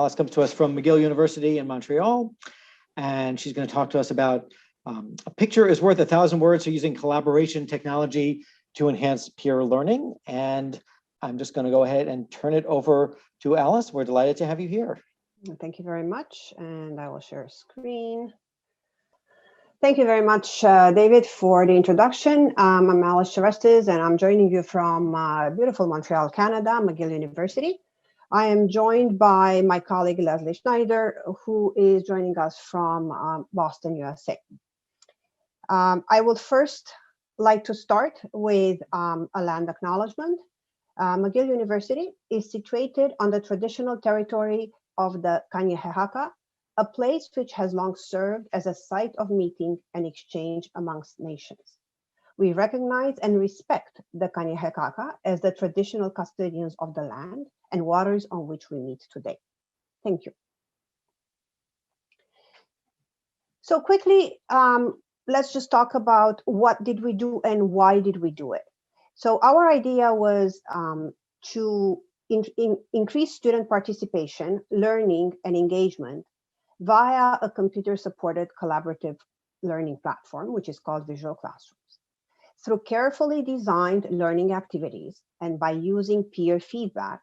Alice comes to us from McGill University in Montreal, and she's going to talk to us about a picture is worth 1,000 words, so using collaboration technology to enhance peer learning. And I'm just going to go ahead and turn it over to Alice. We're delighted to have you here. Thank you very much, and I will share a screen. Thank you very much, David, for the introduction. I'm Alice Cherestes, and I'm joining you from beautiful Montreal, Canada, McGill University. I am joined by my colleague, Leslie Schneider, who is joining us from Boston, USA. I would first like to start with a land acknowledgement. McGill University is situated on the traditional territory of the Kanien'kehá:ka, a place which has long served as a site of meeting and exchange amongst nations. We recognize and respect the Kanien'kehá:ka as the traditional custodians of the land and waters on which we meet today. Thank you. So quickly, let's just talk about what did we do and why did we do it. So our idea was to increase student participation, learning, and engagement via a computer-supported collaborative learning platform, which is called Visual Classrooms. Through carefully designed learning activities and by using peer feedback,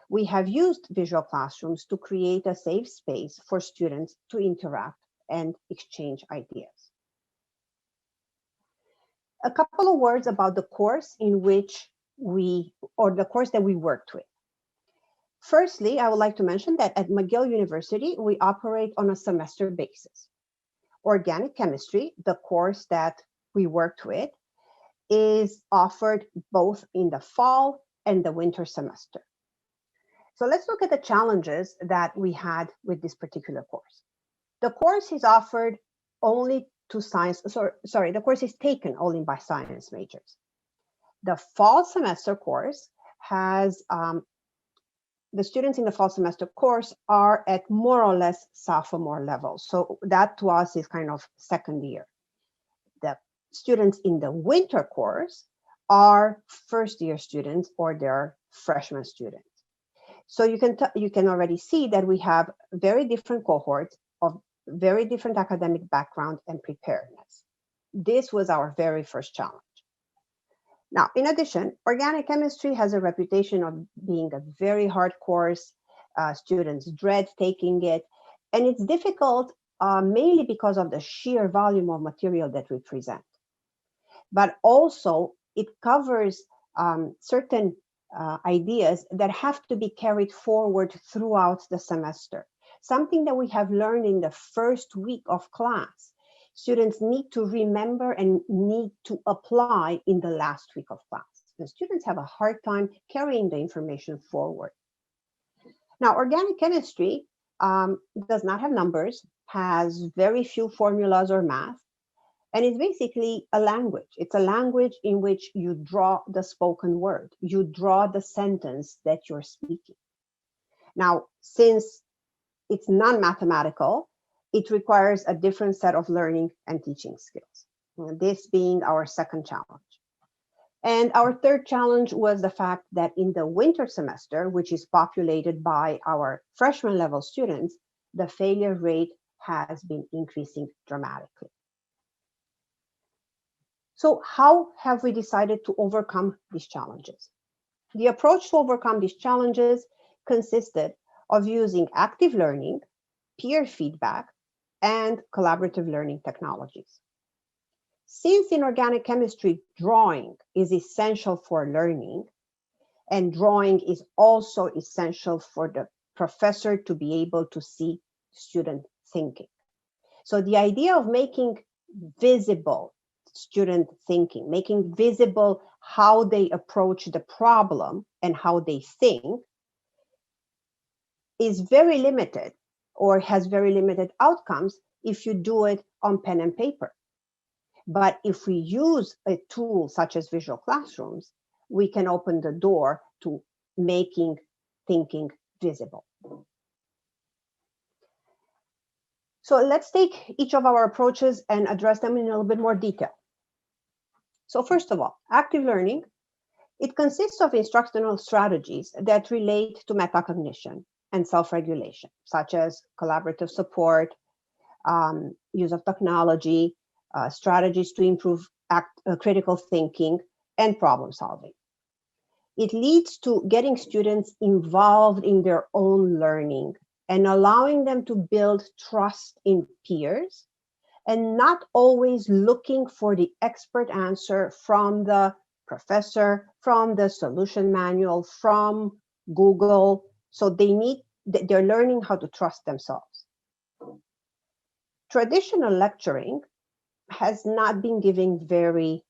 we have used Visual Classrooms to create a safe space for students to interact and exchange ideas. A couple of words about the course in which the course that we worked with. Firstly, I would like to mention that at McGill University, we operate on a semester basis. Organic chemistry, the course that we worked with, is offered both in the fall and the winter semester. So let's look at the challenges that we had with this particular course. The course is offered only to science, the course is taken only by science majors. The fall semester course has the students in the fall semester course are at more or less sophomore level. So that to us is kind of second year. The students in the winter course are first year students or they're freshman students. So you can already see that we have very different cohorts of very different academic background and preparedness. This was our very first challenge. Now, in addition, organic chemistry has a reputation of being a very hard course. Students dread taking it, and it's difficult mainly because of the sheer volume of material that we present. But also, it covers certain ideas that have to be carried forward throughout the semester. Something that we have learned in the first week of class, students need to remember and need to apply in the last week of class. And students have a hard time carrying the information forward. Now, organic chemistry does not have numbers, has very few formulas or math, and it's basically a language. It's a language in which you draw the spoken word. You draw the sentence that you're speaking. Now, since it's non-mathematical, it requires a different set of learning and teaching skills. This being our second challenge. And our third challenge was the fact that in the winter semester, which is populated by our freshman level students, the failure rate has been increasing dramatically. So how have we decided to overcome these challenges? The approach to overcome these challenges consisted of using active learning, peer feedback, and collaborative learning technologies. Since in organic chemistry, drawing is essential for learning, and drawing is also essential for the professor to be able to see student thinking. So the idea of making visible student thinking, making visible how they approach the problem and how they think is very limited or has very limited outcomes if you do it on pen and paper. But if we use a tool such as Visual Classrooms, we can open the door to making thinking visible. So let's take each of our approaches and address them in a little bit more detail. So first of all, active learning, it consists of instructional strategies that relate to metacognition, and self-regulation, such as collaborative support, use of technology, strategies to improve critical thinking, and problem solving. It leads to getting students involved in their own learning and allowing them to build trust in peers, and not always looking for the expert answer from the professor, from the solution manual, from Google. So they're learning how to trust themselves. Traditional lecturing has not been giving very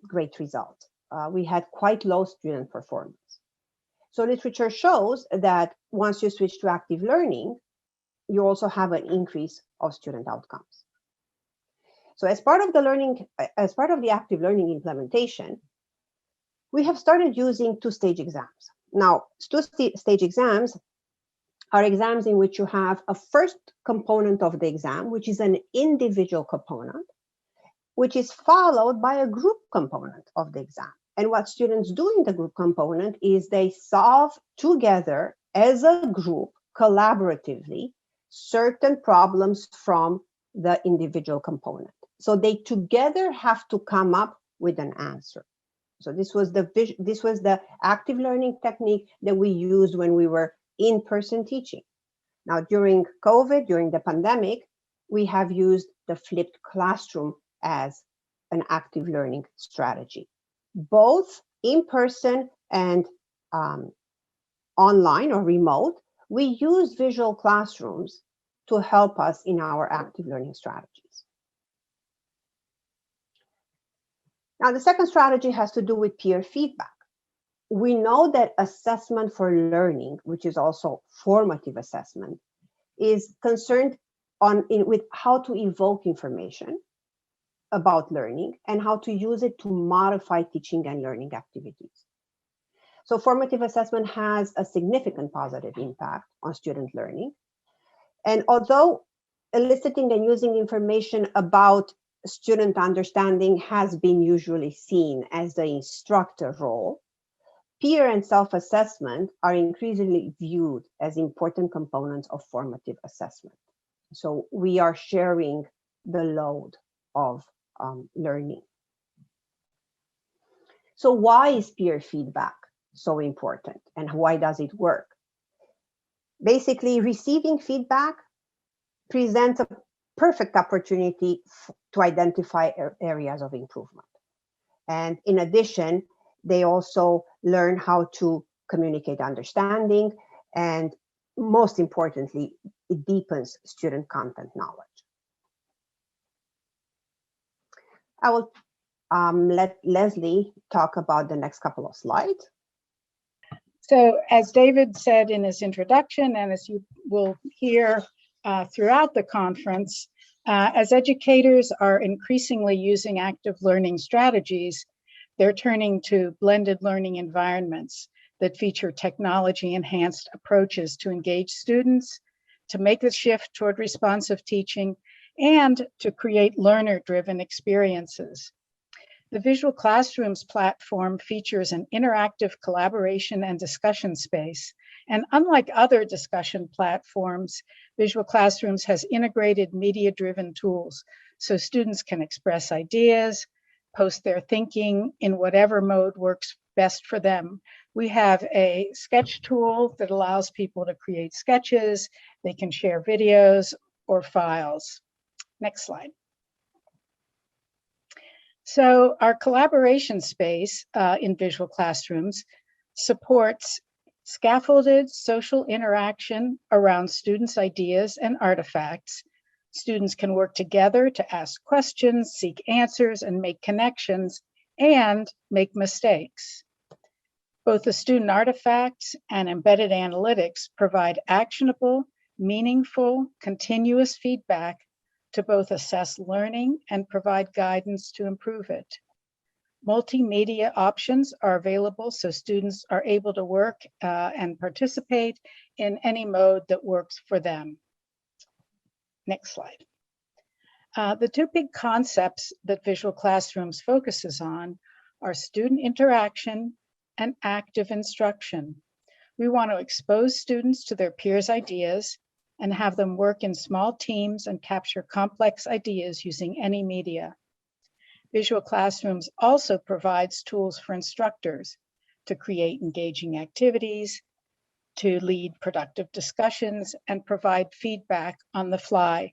great results. We had quite low student performance. So literature shows that once you switch to active learning, you also have an increase of student outcomes. So as part of the active learning implementation, we have started using two-stage exams. Now, two-stage exams are exams in which you have a first component of the exam, which is an individual component, which is followed by a group component of the exam. And what students do in the group component is they solve together as a group, collaboratively, certain problems from the individual component. So they together have to come up with an answer. So this was the active learning technique that we used when we were in-person teaching. Now, during COVID, during the pandemic, we have used the flipped classroom as an active learning strategy. Both in person and online or remote, we use visual classrooms to help us in our active learning strategies. Now, the second strategy has to do with peer feedback. We know that assessment for learning, which is also formative assessment, is concerned with how to evoke information about learning and how to use it to modify teaching and learning activities. So formative assessment has a significant positive impact on student learning. And although eliciting and using information about student understanding has been usually seen as the instructor role, peer and self-assessment are increasingly viewed as important components of formative assessment. So we are sharing the load of learning. So why is peer feedback so important and why does it work? Basically, receiving feedback presents a perfect opportunity to identify areas of improvement. And in addition, they also learn how to communicate understanding, and most importantly, it deepens student content knowledge. I will let Leslie talk about the next couple of slides. So as David said in his introduction, and as you will hear throughout the conference, as educators are increasingly using active learning strategies, they're turning to blended learning environments that feature technology-enhanced approaches to engage students, to make the shift toward responsive teaching, and to create learner-driven experiences. The Visual Classrooms platform features an interactive collaboration and discussion space. And unlike other discussion platforms, Visual Classrooms has integrated media-driven tools so students can express ideas, post their thinking in whatever mode works best for them. We have a sketch tool that allows people to create sketches. They can share videos or files. Next slide. So our collaboration space in Visual Classrooms supports scaffolded social interaction around students' ideas and artifacts. Students can work together to ask questions, seek answers, and make connections, and make mistakes. Both the student artifacts and embedded analytics provide actionable, meaningful, continuous feedback to both assess learning and provide guidance to improve it. Multimedia options are available so students are able to work and participate in any mode that works for them. Next slide. The two big concepts that Visual Classrooms focuses on are student interaction and active instruction. We want to expose students to their peers' ideas and have them work in small teams and capture complex ideas using any media. Visual Classrooms also provides tools for instructors to create engaging activities, to lead productive discussions, and provide feedback on the fly.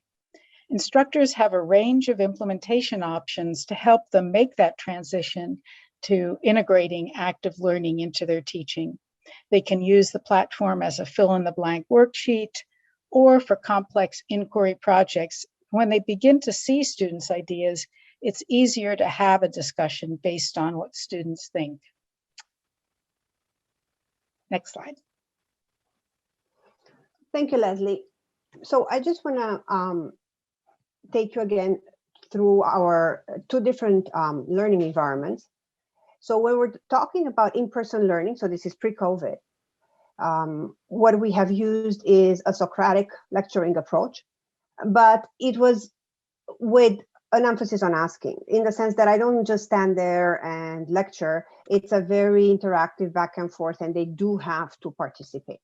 Instructors have a range of implementation options to help them make that transition to integrating active learning into their teaching. They can use the platform as a fill-in-the-blank worksheet or for complex inquiry projects. When they begin to see students' ideas, it's easier to have a discussion based on what students think. Next slide. Thank you, Leslie. So I just want to take you again through our two different learning environments. So when we're talking about in-person learning, so this is pre-COVID, what we have used is a Socratic lecturing approach, but it was with an emphasis on asking, in the sense that I don't just stand there and lecture. It's a very interactive back and forth, and they do have to participate.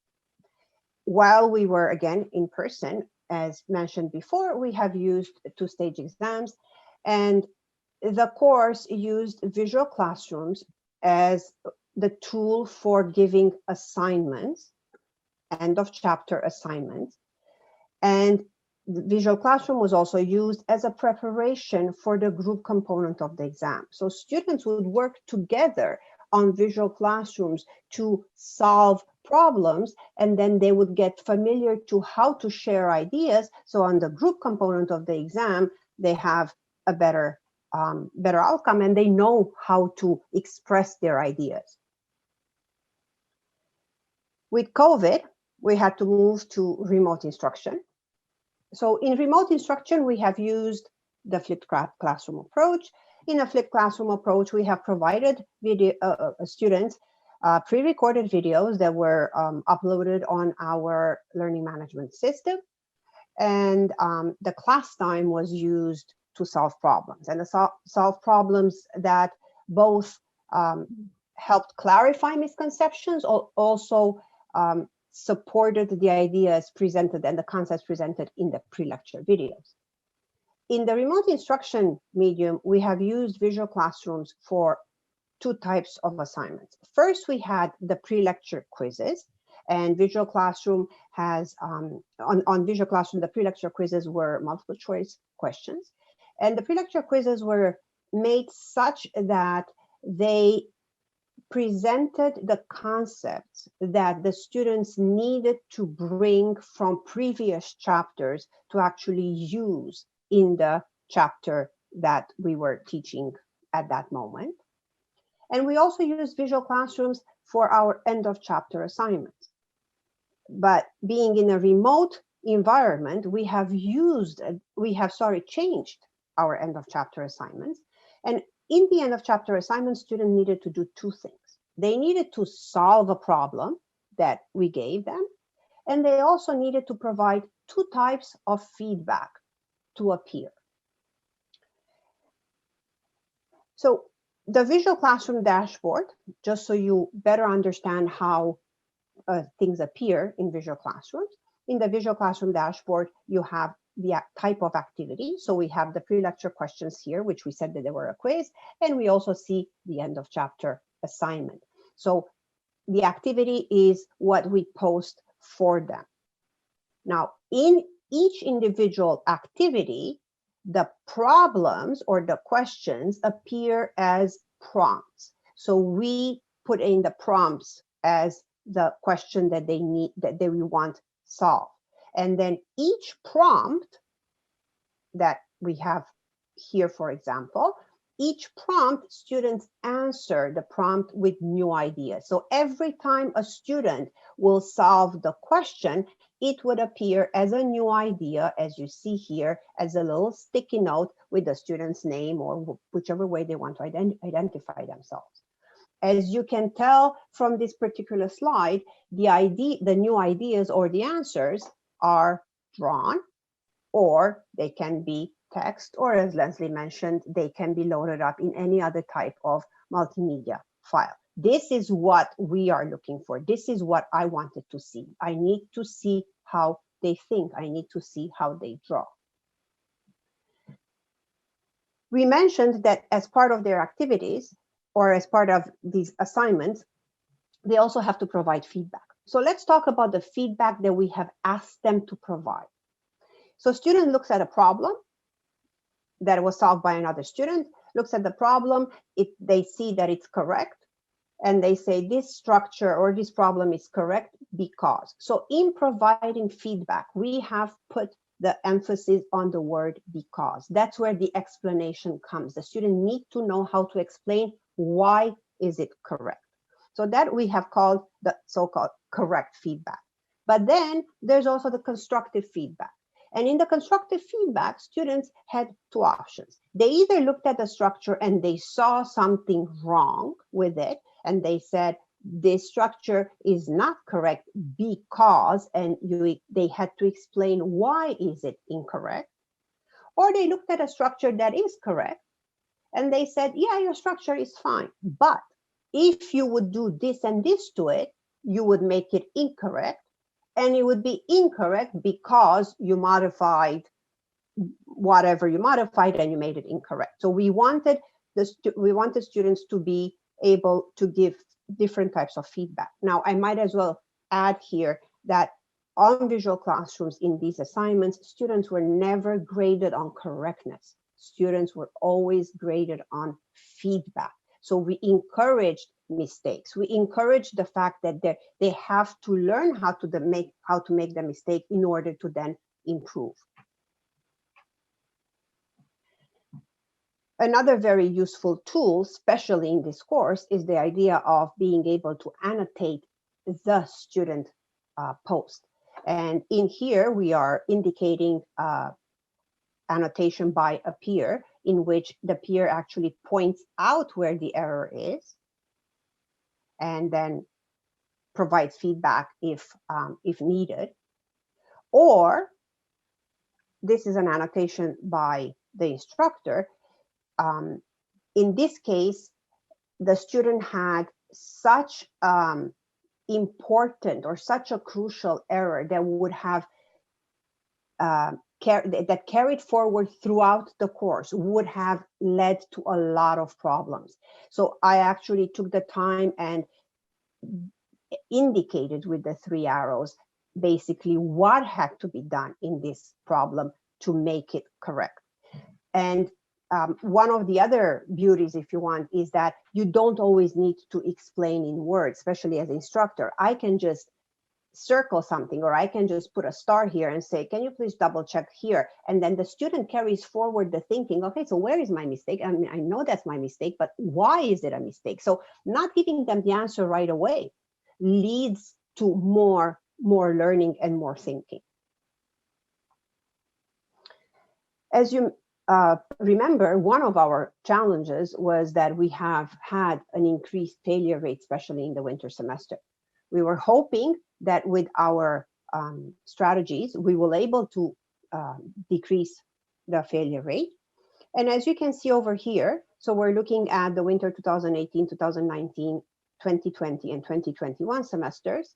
While we were, again, in person, as mentioned before, we have used two-stage exams, and the course used Visual Classrooms as the tool for giving assignments, end of chapter assignments. And the Visual Classroom was also used as a preparation for the group component of the exam. So students would work together on Visual Classrooms to solve problems, and then they would get familiar to how to share ideas. So on the group component of the exam, they have a better outcome, and they know how to express their ideas. With COVID, we had to move to remote instruction. So in remote instruction, we have used the flipped classroom approach. In a flipped classroom approach, we have provided students pre-recorded videos that were uploaded on our learning management system. And the class time was used to solve problems, and to solve problems that both helped clarify misconceptions, also supported the ideas presented and the concepts presented in the pre-lecture videos. In the remote instruction medium, we have used Visual Classrooms for two types of assignments. First, we had the pre-lecture quizzes, and Visual Classroom has, on Visual Classroom, the pre-lecture quizzes were multiple choice questions. And the pre-lecture quizzes were made such that they presented the concepts that the students needed to bring from previous chapters to actually use in the chapter that we were teaching at that moment. And we also use Visual Classrooms for our end of chapter assignments. But being in a remote environment, we have changed our end of chapter assignments. And in the end of chapter assignment, students needed to do two things. They needed to solve a problem that we gave them, and they also needed to provide two types of feedback to a peer. So the Visual Classroom dashboard, just so you better understand how things appear in Visual Classrooms. In the Visual Classroom dashboard, you have the type of activity. So we have the pre-lecture questions here, which we said that they were a quiz, and we also see the end of chapter assignment. So the activity is what we post for them. Now, in each individual activity, the problems or the questions appear as prompts. So we put in the prompts as the question that they need, that we want solved. And then each prompt that we have here, for example, each prompt, students answer the prompt with new ideas. So every time a student will solve the question, it would appear as a new idea, as you see here, as a little sticky note with the student's name or whichever way they want to identify themselves. As you can tell from this particular slide, the new ideas or the answers are drawn, or they can be text, or as Leslie mentioned, they can be loaded up in any other type of multimedia file. This is what we are looking for. This is what I wanted to see. I need to see how they think. I need to see how they draw. We mentioned that as part of their activities or as part of these assignments, they also have to provide feedback. So let's talk about the feedback that we have asked them to provide. So student looks at a problem that was solved by another student, looks at the problem, they see that it's correct, and they say this structure or this problem is correct because. So in providing feedback, we have put the emphasis on the word because. That's where the explanation comes. The student needs to know how to explain why is it correct. So that we have called the so-called correct feedback. But then there's also the constructive feedback. And in the constructive feedback, students had two options. They either looked at the structure and they saw something wrong with it, and they said, this structure is not correct because, and they had to explain why is it incorrect. Or they looked at a structure that is correct, and they said, yeah, your structure is fine, but if you would do this and this to it, you would make it incorrect. And it would be incorrect because you modified whatever you modified and you made it incorrect. So we wanted students to be able to give different types of feedback. Now, I might as well add here that on visual classrooms in these assignments, students were never graded on correctness. Students were always graded on feedback. So we encouraged mistakes. We encourage the fact that they have to learn how to make the mistake in order to then improve. Another very useful tool, especially in this course, is the idea of being able to annotate the student post. And in here, we are indicating annotation by a peer, in which the peer actually points out where the error is and then provides feedback if needed. Or this is an annotation by the instructor. In this case, the student had such important or such a crucial error that would have that carried forward throughout the course, would have led to a lot of problems. So I actually took the time and indicated with the 3 arrows basically what had to be done in this problem to make it correct. And one of the other beauties, if you want, is that you don't always need to explain in words, especially as an instructor. I can just circle something, or I can just put a star here and say, can you please double check here? And then the student carries forward the thinking, okay, so where is my mistake? I mean, I know that's my mistake, but why is it a mistake? So not giving them the answer right away leads to more learning and more thinking. As you remember, one of our challenges was that we have had an increased failure rate, especially in the winter semester. We were hoping that with our strategies, we will able to decrease the failure rate. And as you can see over here, so we're looking at the winter 2018, 2019, 2020, and 2021 semesters.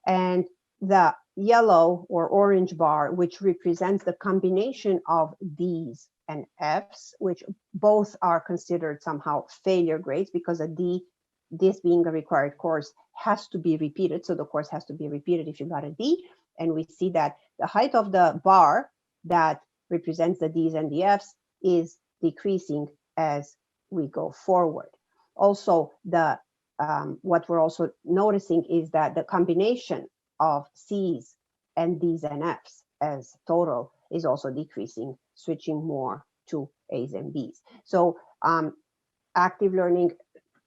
And the yellow or orange bar, which represents the combination of D's and F's, which both are considered somehow failure grades, because a D, this being a required course, has to be repeated. So the course has to be repeated if you got a D. And we see that the height of the bar that represents the D's and the F's is decreasing as we go forward. Also, the what we're also noticing is that the combination of C's and D's and F's as total is also decreasing, switching more to A's and B's. So active learning,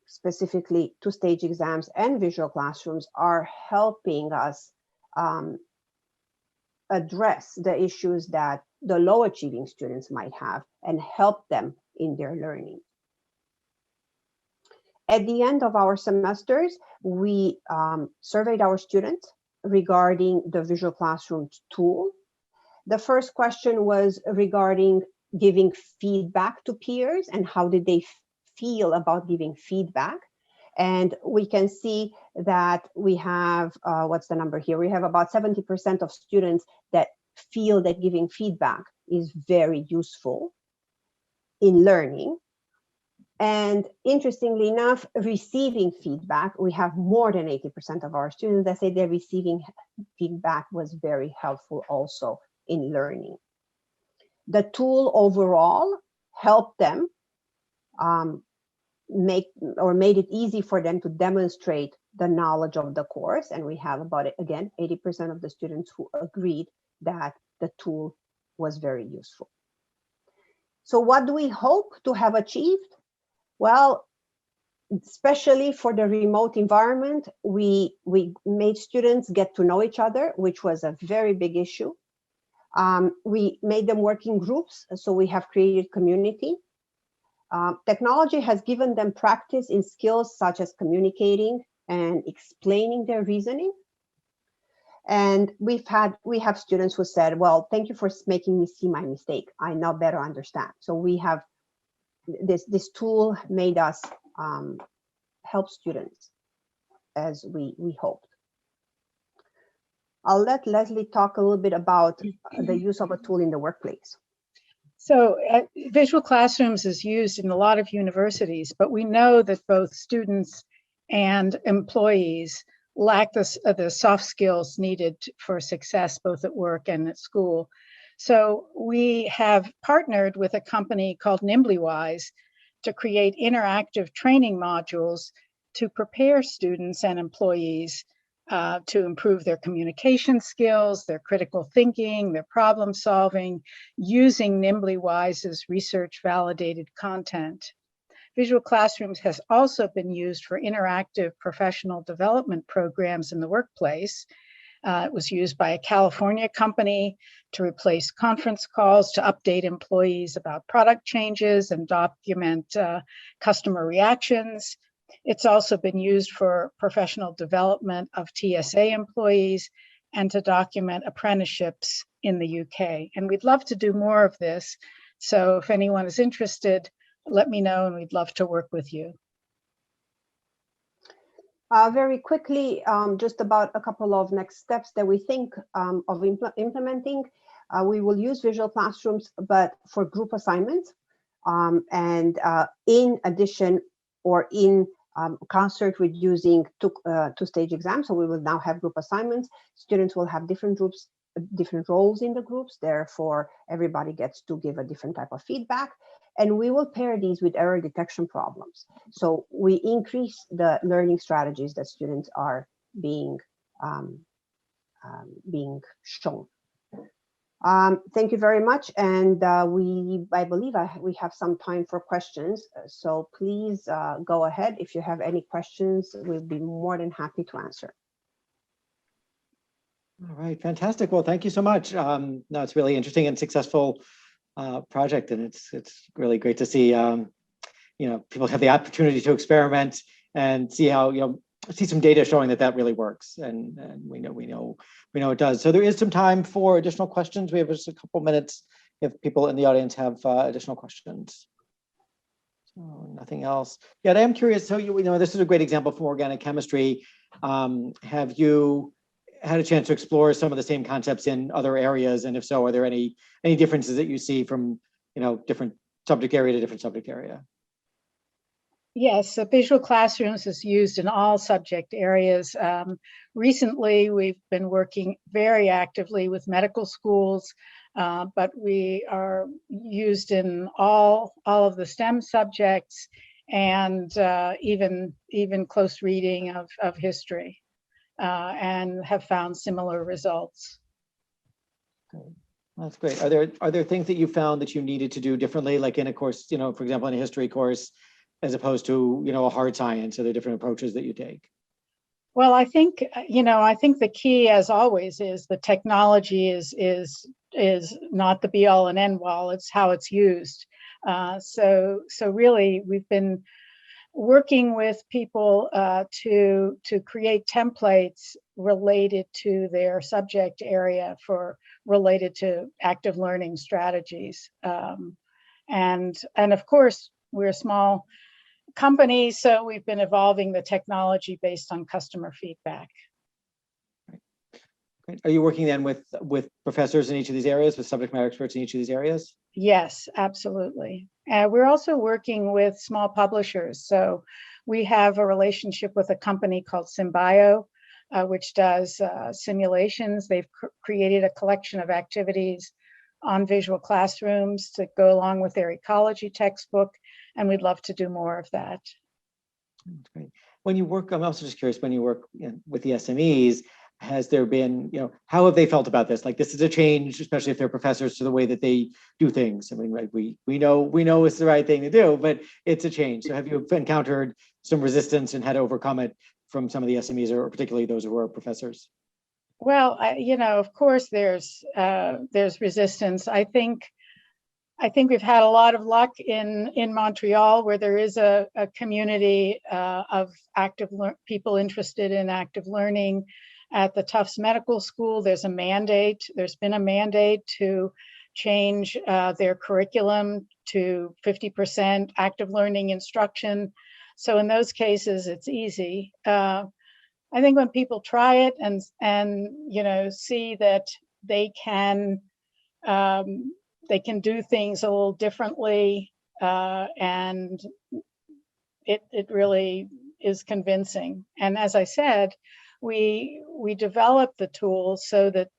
specifically two-stage exams and visual classrooms, are helping us address the issues that the low achieving students might have and help them in their learning. At the end of our semesters, we surveyed our students regarding the visual classroom tool. The first question was regarding giving feedback to peers and how did they feel about giving feedback. And we can see that we have, what's the number here? We have about 70% of students that feel that giving feedback is very useful in learning. And interestingly enough, receiving feedback, we have more than 80% of our students that say that receiving feedback was very helpful also in learning. The tool overall helped them made it easy for them to demonstrate the knowledge of the course. And we have about, again, 80% of the students who agreed that the tool was very useful. So what do we hope to have achieved? Well, especially for the remote environment, we made students get to know each other, which was a very big issue. We made them work in groups, so we have created community. Technology has given them practice in skills such as communicating and explaining their reasoning. And we have students who said, well, thank you for making me see my mistake. I now better understand. So we have this tool made us help students as we hoped. I'll let Leslie talk a little bit about the use of a tool in the workplace. So visual classrooms is used in a lot of universities, but we know that both students and employees lack the soft skills needed for success, both at work and at school. So we have partnered with a company called NimblyWise to create interactive training modules to prepare students and employees to improve their communication skills, their critical thinking, their problem solving, using NimblyWise's research-validated content. Visual Classrooms has also been used for interactive professional development programs in the workplace. It was used by a California company to replace conference calls to update employees about product changes and document customer reactions. It's also been used for professional development of TSA employees and to document apprenticeships in the UK. And we'd love to do more of this. So if anyone is interested, let me know and we'd love to work with you. Very quickly, just about a couple of next steps that we think of implementing. We will use visual classrooms, but for group assignments. And in addition, or in concert with using two-stage exams. So we will now have group assignments. Students will have different groups, different roles in the groups. Therefore, everybody gets to give a different type of feedback. And we will pair these with error detection problems. So we increase the learning strategies that students are being shown. Thank you very much. And I believe we have some time for questions. So please go ahead. If you have any questions, we'll be more than happy to answer. All right, fantastic. Well, thank you so much. No, it's really interesting and successful project, and it's really great to see people have the opportunity to experiment and see how see some data showing that really works, and we know it does. So there is some time for additional questions. We have just a couple minutes if people in the audience have additional questions. So nothing else. Yeah, I am curious. So this is a great example from organic chemistry. Have you had a chance to explore some of the same concepts in other areas? And if so, are there any differences that you see from different subject area to different subject area? Yes, so visual classrooms is used in all subject areas. Recently, we've been working very actively with medical schools, but we are used in all of the STEM subjects and even close reading of history, and have found similar results. Okay. That's great. Are there things that you found that you needed to do differently, like in a course, for example, in a history course, as opposed to, a hard science? Are there different approaches that you take? Well, I think the key, as always, is the technology is not the be all and end all. It's how it's used. So really, we've been working with people to create templates related to their subject area related to active learning strategies. And of course, we're a small company, so we've been evolving the technology based on customer feedback. Great. Are you working then with professors in each of these areas, with subject matter experts in each of these areas? Yes, absolutely. We're also working with small publishers. So we have a relationship with a company called Symbio, which does simulations. They've created a collection of activities on visual classrooms to go along with their ecology textbook, and we'd love to do more of that. That's great. When you work, I'm also just curious, when you work with the SMEs, has there been, how have they felt about this? Like, this is a change, especially if they're professors, to the way that they do things. I mean, right, we know it's the right thing to do, but it's a change. So have you encountered some resistance and had to overcome it from some of the SMEs, or particularly those who are professors? Well, of course, there's resistance. I think we've had a lot of luck in Montreal, where there is a community of people interested in active learning. At the Tufts Medical School, there's been a mandate to change their curriculum to 50% active learning instruction. So in those cases, it's easy. I think when people try it and see that they can do things a little differently, and it really is convincing. And as I said, we developed the tools so that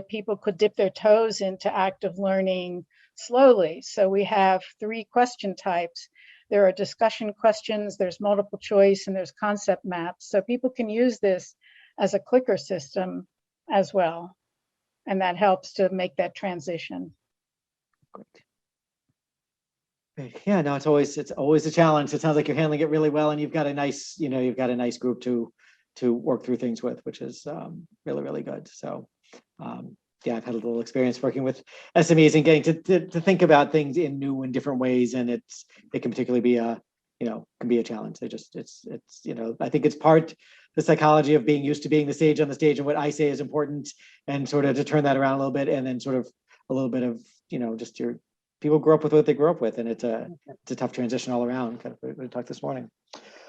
people could dip their toes into active learning slowly. So we have 3 question types. There are discussion questions, there's multiple choice, and there's concept maps. So people can use this as a clicker system as well. And that helps to make that transition. Great. Yeah, no, it's always a challenge. It sounds like you're handling it really well, and you've got a nice group to work through things with, which is really, really good. So yeah, I've had a little experience working with SMEs and getting to think about things in new and different ways, and it can particularly be a challenge. I think it's part the psychology of being used to being on the stage and what I say is important, and sort of to turn that around a little bit, and then sort of a little bit of just your people grow up with what they grew up with, and it's a tough transition all around. Kind of we talked this morning.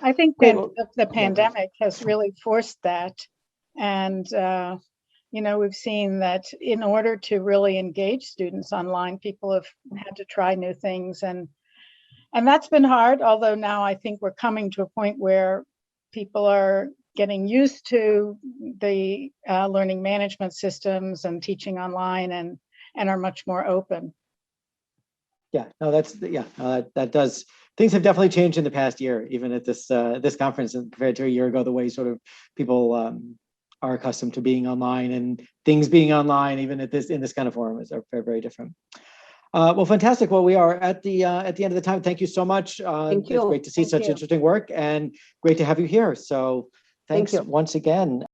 I think the pandemic has really forced that, and we've seen that in order to really engage students online, people have had to try new things, and that's been hard. Although now I think we're coming to a point where people are getting used to the learning management systems and teaching online, and are much more open. Yeah, no, that does. Things have definitely changed in the past year, even at this conference, and compared to a year ago, the way sort of people are accustomed to being online and things being online, even in this kind of forum, are very, very different. Well, fantastic. Well, we are at the end of the time. Thank you so much. Thank you. It's great to see such interesting work, and great to have you here. So thanks once again.